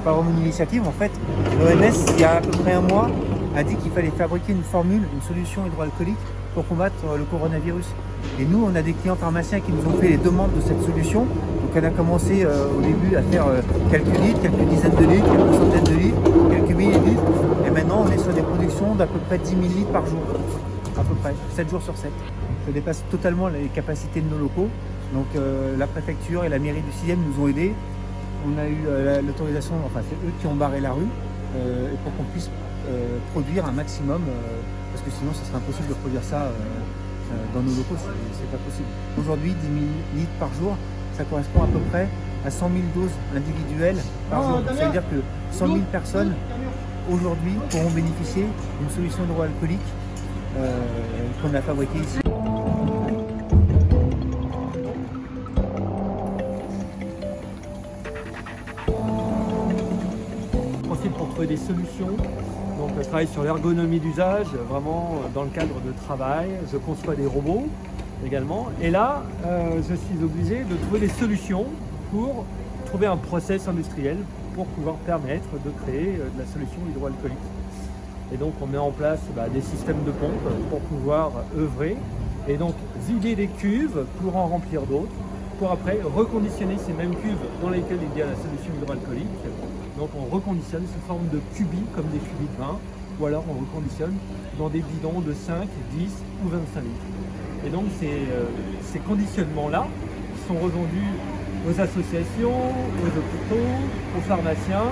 pas vraiment une initiative. En fait, l'OMS, il y a à peu près un mois, a dit qu'il fallait fabriquer une formule, une solution hydroalcoolique pour combattre le coronavirus. Et nous, on a des clients pharmaciens qui nous ont fait les demandes de cette solution. Donc on a commencé au début à faire quelques litres, quelques dizaines de litres, quelques centaines de litres, quelques milliers de litres. Et maintenant, on est sur des productions d'à peu près 10 000 litres par jour. À peu près, 7 jours sur 7. Ça dépasse totalement les capacités de nos locaux. Donc la préfecture et la mairie du 6e nous ont aidés. On a eu l'autorisation, enfin c'est eux qui ont barré la rue pour qu'on puisse produire un maximum, parce que sinon ce serait impossible de produire ça dans nos locaux, c'est pas possible. Aujourd'hui, 10 000 litres par jour, ça correspond à peu près à 100 000 doses individuelles par jour. Ça veut dire que 100 000 personnes aujourd'hui pourront bénéficier d'une solution hydroalcoolique qu'on a fabriquée ici. Pour trouver des solutions, donc je travaille sur l'ergonomie d'usage, vraiment dans le cadre de travail. Je conçois des robots également, et là je suis obligé de trouver des solutions pour trouver un process industriel pour pouvoir permettre de créer de la solution hydroalcoolique. Et donc on met en place des systèmes de pompe pour pouvoir œuvrer et donc vider des cuves pour en remplir d'autres, pour après reconditionner ces mêmes cuves dans lesquelles il y a la solution hydroalcoolique. Donc on reconditionne sous forme de cubis, comme des cubis de vin, ou alors on reconditionne dans des bidons de 5, 10 ou 25 litres. Et donc ces conditionnements-là sont revendus aux associations, aux hôpitaux, aux pharmaciens,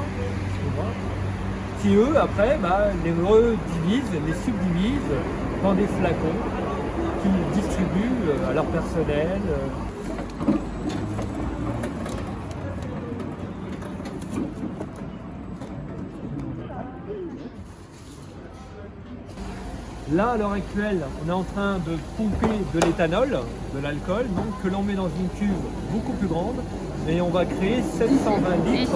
qui eux, après, les redivisent, les subdivisent dans des flacons qu'ils distribuent à leur personnel. Là, à l'heure actuelle, on est en train de pomper de l'éthanol, de l'alcool, donc que l'on met dans une cuve beaucoup plus grande, et on va créer 720 litres,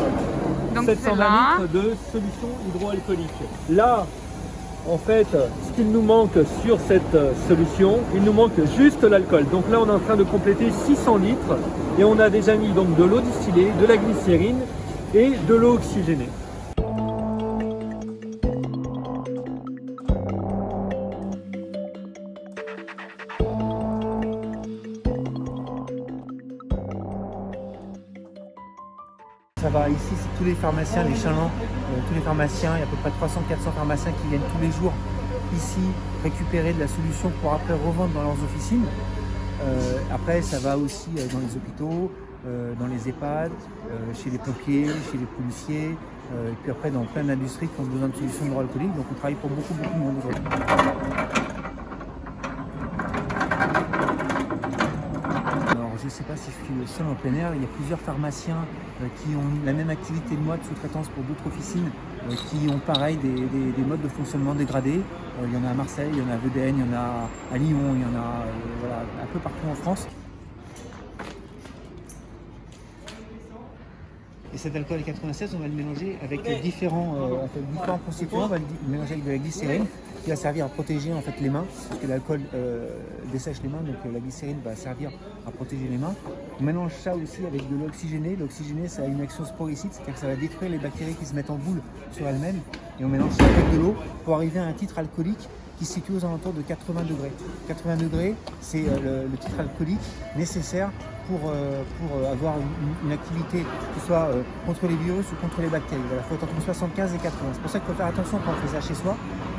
donc 720 litres de solution hydroalcoolique. Là, en fait, ce qu'il nous manque sur cette solution, il nous manque juste l'alcool. Donc là, on est en train de compléter 600 litres, et on a déjà mis donc de l'eau distillée, de la glycérine et de l'eau oxygénée. Ça va ici, c'est tous les pharmaciens, les chalands, tous les pharmaciens, il y a à peu près 300-400 pharmaciens qui viennent tous les jours ici récupérer de la solution pour après revendre dans leurs officines. Après, ça va aussi dans les hôpitaux, dans les EHPAD, chez les pompiers, chez les policiers, et puis après dans plein d'industries qui ont besoin de solutions hydroalcooliques. Donc on travaille pour beaucoup de monde aujourd'hui. Je ne sais pas si je suis le seul en plein air, il y a plusieurs pharmaciens qui ont la même activité de moi de sous-traitance pour d'autres officines qui ont pareil des modes de fonctionnement dégradés. Il y en a à Marseille, il y en a à Vedène, il y en a à Lyon, il y en a voilà, un peu partout en France. Et cet alcool 96, on va le mélanger avec différents constituants. On va le mélanger avec de la glycérine qui va servir à protéger en fait les mains, parce que l'alcool dessèche les mains, donc la glycérine va servir à protéger les mains. On mélange ça aussi avec de l'oxygéné. L'oxygéné, ça a une action sporicide, c'est-à-dire que ça va détruire les bactéries qui se mettent en boule sur elles-mêmes. Et on mélange ça avec de l'eau pour arriver à un titre alcoolique qui se situe aux alentours de 80 degrés. 80 degrés, c'est le titre alcoolique nécessaire pour avoir une activité qui soit contre les virus ou contre les bactéries. Voilà, il faut être entre 75 et 80. C'est pour ça qu'il faut faire attention quand on fait ça chez soi,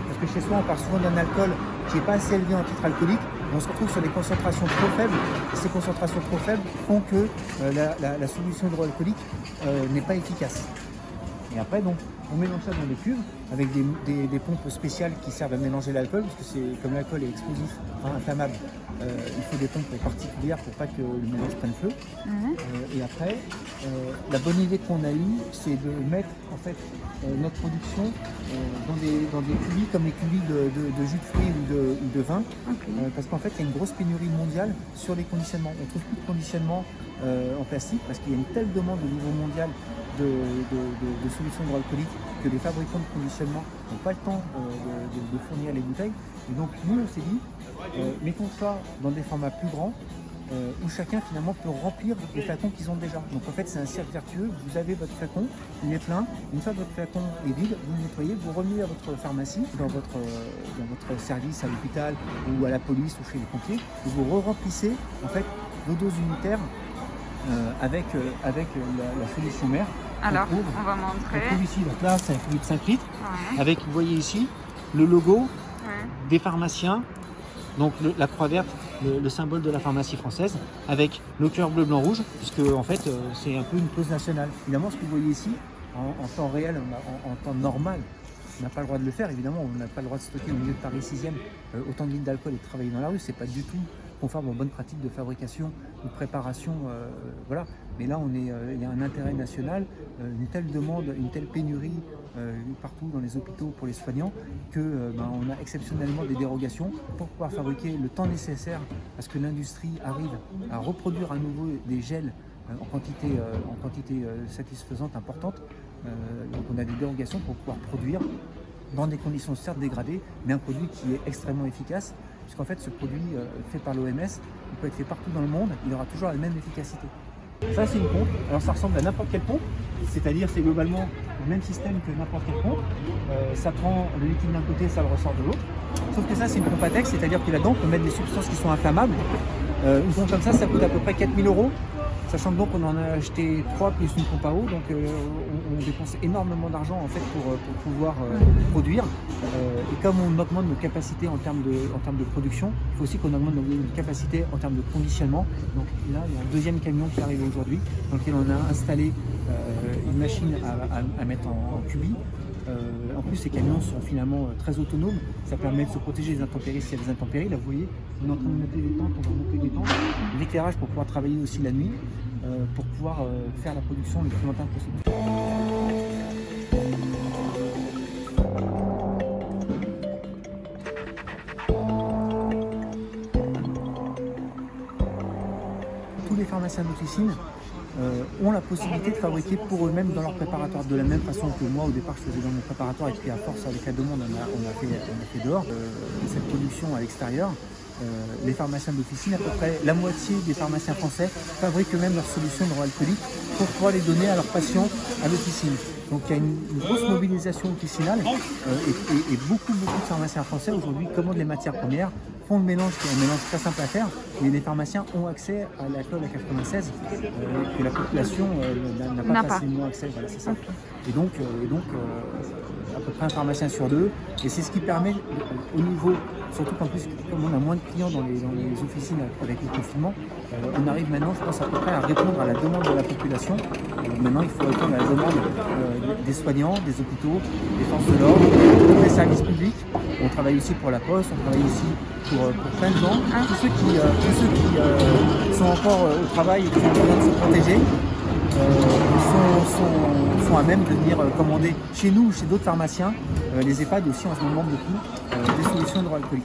parce que chez soi, on parle souvent d'un alcool qui n'est pas assez élevé en titre alcoolique. On se retrouve sur des concentrations trop faibles, et ces concentrations trop faibles font que la solution hydroalcoolique n'est pas efficace. Et après, donc, on mélange ça dans des cuves avec des pompes spéciales qui servent à mélanger l'alcool, parce que c'est comme l'alcool est explosif, inflammable, il faut des pompes particulières pour pas que le mélange prenne feu. Et après, la bonne idée qu'on a eue, c'est de mettre en fait notre production dans des cubis comme les cubis de jus de fruits ou de vin, parce qu'en fait, il y a une grosse pénurie mondiale sur les conditionnements. On ne trouve plus de conditionnement en plastique parce qu'il y a une telle demande au niveau mondial de solutions hydroalcooliques que les fabricants de conditionnement n'ont pas le temps de fournir les bouteilles. Et donc nous on s'est dit, mettons ça dans des formats plus grands où chacun finalement peut remplir les flacons qu'ils ont déjà. Donc en fait c'est un cercle vertueux, vous avez votre flacon, il est plein, une fois que votre flacon est vide, vous le nettoyez, vous revenez à votre pharmacie, dans votre service à l'hôpital ou à la police ou chez les pompiers, et vous re-remplissez en fait vos doses unitaires avec la solution mère. Alors, on va montrer. On trouve ici, donc là c'est un produit de 5 litres, avec, vous voyez ici, le logo des pharmaciens, donc la croix verte, le symbole de la pharmacie française, avec le cœur bleu, blanc, rouge, puisque en fait c'est un peu une cause nationale. Évidemment, ce que vous voyez ici, en temps réel, en temps normal, on n'a pas le droit de le faire, évidemment, on n'a pas le droit de stocker au milieu de Paris 6e autant de litres d'alcool et de travailler dans la rue, c'est pas du tout conforme aux bonnes pratiques de fabrication ou de préparation, voilà. Mais là, il y a un intérêt national, une telle demande, une telle pénurie partout dans les hôpitaux pour les soignants que on a exceptionnellement des dérogations pour pouvoir fabriquer le temps nécessaire à ce que l'industrie arrive à reproduire à nouveau des gels en quantité satisfaisante, importante. Donc on a des dérogations pour pouvoir produire dans des conditions certes dégradées, mais un produit qui est extrêmement efficace, puisqu'en fait ce produit fait par l'OMS, il peut être fait partout dans le monde, il aura toujours la même efficacité. Ça c'est une pompe, alors ça ressemble à n'importe quelle pompe, c'est-à-dire c'est globalement le même système que n'importe quelle pompe, ça prend le liquide d'un côté, ça le ressort de l'autre, sauf que ça c'est une pompe à texte, c'est-à-dire que là-dedans on peut mettre des substances qui sont inflammables. Une pompe comme ça coûte à peu près 4 000 €. Sachant donc qu'on en a acheté 3 plus une pompe à eau, donc on dépense énormément d'argent en fait pour pouvoir produire. Et comme on augmente nos capacités en termes de production, il faut aussi qu'on augmente nos capacités en termes de conditionnement. Donc là, il y a un deuxième camion qui arrive aujourd'hui, dans lequel on a installé une machine à mettre en cubi. En plus, ces camions sont finalement très autonomes, ça permet de se protéger des intempéries s'il y a des intempéries. Là, vous voyez, on est en train de monter des tentes, on va monter des tentes, l'éclairage pour pouvoir travailler aussi la nuit, pour pouvoir faire la production le plus longtemps possible. Tous les pharmaciens d'officine ont la possibilité de fabriquer pour eux-mêmes dans leur préparatoire, de la même façon que moi au départ je faisais dans mon préparatoire et puis à force avec la demande on a fait dehors cette production à l'extérieur. Les pharmaciens d'officine, à peu près la moitié des pharmaciens français fabriquent eux-mêmes leurs solutions hydroalcooliques pour pouvoir les donner à leurs patients à l'officine. Donc il y a une grosse mobilisation officinale et beaucoup de pharmaciens français aujourd'hui commandent les matières premières, font le mélange, qui est un mélange très simple à faire, mais les pharmaciens ont accès à l'alcool à 96 que la population n'a pas facilement accès. Voilà, c'est ça. Et donc à peu près un pharmacien sur deux, et c'est ce qui permet au niveau, surtout qu'en plus comme on a moins de clients dans les officines avec le confinement, on arrive maintenant, je pense, à peu près à répondre à la demande de la population. Maintenant il faut répondre à la demande des soignants, des hôpitaux, des forces de l'ordre, des services publics. On travaille aussi pour la Poste, on travaille aussi pour plein de gens, tous ceux qui sont encore au travail et qui ont besoin de se protéger. Sont à même de venir commander chez nous ou chez d'autres pharmaciens. Les EHPAD aussi en ce moment beaucoup des solutions hydroalcooliques.